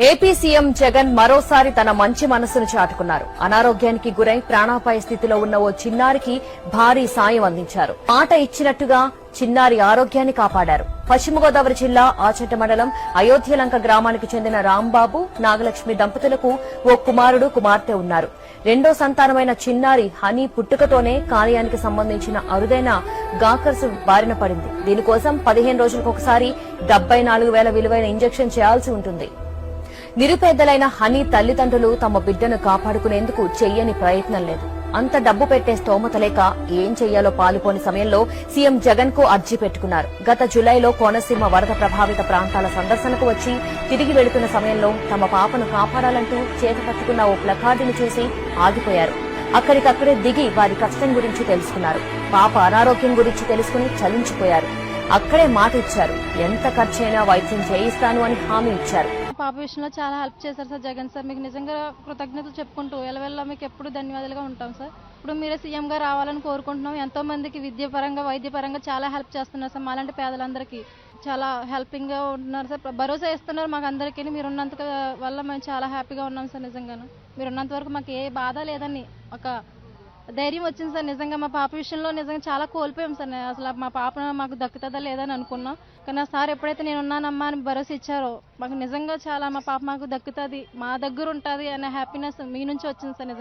AP CM Jagan మరోసారి తన మంచి మనసును చాటుకున్నారు. అనారోగ్యానికి గురై ప్రాణాపాయ స్థితిలో ఉన్న ఓ చిన్నారికి భారీ సాయం అందించారు. మాట ఇచ్చినట్టుగా చిన్నారి ఆరోగ్యాన్ని కాపాడారు. పశ్చిమ గోదావరి జిల్లా ఆచంట మండలం అయోధ్యలంక గ్రామానికి చెందిన రాంబాబు, నాగలక్ష్మి దంపతులకు ఓ కుమారుడు, కుమార్తె ఉన్నారు. రెండో సంతానమైన చిన్నారి హనీ పుట్టుకతోనే కాలేయానికి సంబంధించిన అరుదైన గాకర్స్ బారిన పడింది. దీనికోసం 15 రోజులకు ఒకసారి 74,000 విలువైన ఇంజెక్షన్ చేయాల్సి ఉంటుంది. నిరుపేదలైన హనీ తల్లిదండ్రులు తమ బిడ్డను కాపాడుకునేందుకు చెయ్యని ప్రయత్నం లేదు. అంత డబ్బు పెట్టే స్తోమత లేక ఏం చెయ్యాలో పాలుపోని సమయంలో సీఎం జగన్ కు అర్జీ పెట్టుకున్నారు. గత జులైలో కోనసీమ వరద ప్రభావిత ప్రాంతాల సందర్శనకు వచ్చి తిరిగి వెళుతున్న సమయంలో తమ పాపను కాపాడాలంటూ చేతపట్టుకున్న ఓ ప్లకార్డును చూసి ఆగిపోయారు. అక్కడికక్కడే దిగి వారి కష్టం గురించి తెలుసుకున్నారు. పాప అనారోగ్యం గురించి తెలుసుకుని చలించిపోయారు. అక్కడే మాట ఇచ్చారు. ఎంత ఖర్చైనా వైద్యం చేయిస్తాను అని హామీ ఇచ్చారు. పాప విషయంలో చాలా హెల్ప్ చేశారు సార్ జగన్ సార్. మీకు నిజంగా కృతజ్ఞతలు చెప్పుకుంటూ ఎలవెల్లా మీకు ఎప్పుడు ధన్యవాదాలుగా ఉంటాం సార్. ఇప్పుడు మీరే సీఎంగా రావాలని కోరుకుంటున్నాం. ఎంతో మందికి విద్యాపరంగా, వైద్యపరంగా చాలా హెల్ప్ చేస్తున్నారు సార్. మాలాంటి పేదలందరికీ చాలా హెల్పింగ్ గా ఉంటున్నారు సార్. భరోసా ఇస్తున్నారు మాకు అందరికీ. మీరున్నంత వల్ల మేము చాలా హ్యాపీగా ఉన్నాం సార్. నిజంగాను మీరున్నంత వరకు మాకు ఏ బాధ లేదని ఒక ధైర్యం వచ్చింది సార్. నిజంగా మా పాప విషయంలో నిజంగా చాలా కోల్పోయాం సార్. అసలు మా పాప మాకు దక్కుతుందా లేదని అనుకున్నాం. కానీ సార్ ఎప్పుడైతే నేను ఉన్నానమ్మా అని భరోసా ఇచ్చారో మాకు నిజంగా చాలా మా పాప మాకు దక్కుతుంది, మా దగ్గర ఉంటుంది అనే హ్యాపీనెస్ మీ నుంచి వచ్చింది సార్. నిజంగా